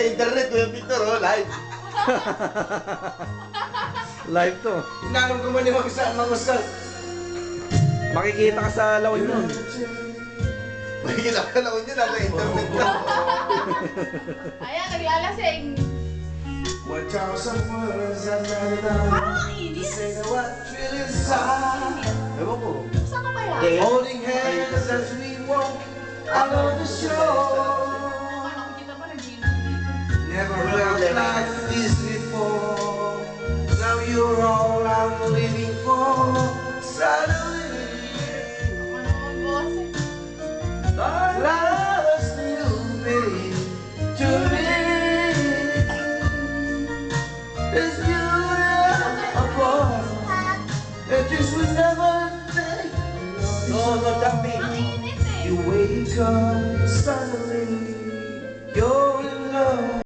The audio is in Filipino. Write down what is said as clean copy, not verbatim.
internet, Kuya Victor, oh, live. Live to. Inanong ko man yung mag-usal. Makikita ka sa lawin nun. Makikita ka lang yun, nasa internet ka. Ayan, naglalasing. What thousand words are not Parang enough ang to init. say what really inside. Ewan ko. Saan ka kaya? Holding hands as we walk along the shore. Nakikita pa nag-iinit. Never felt like this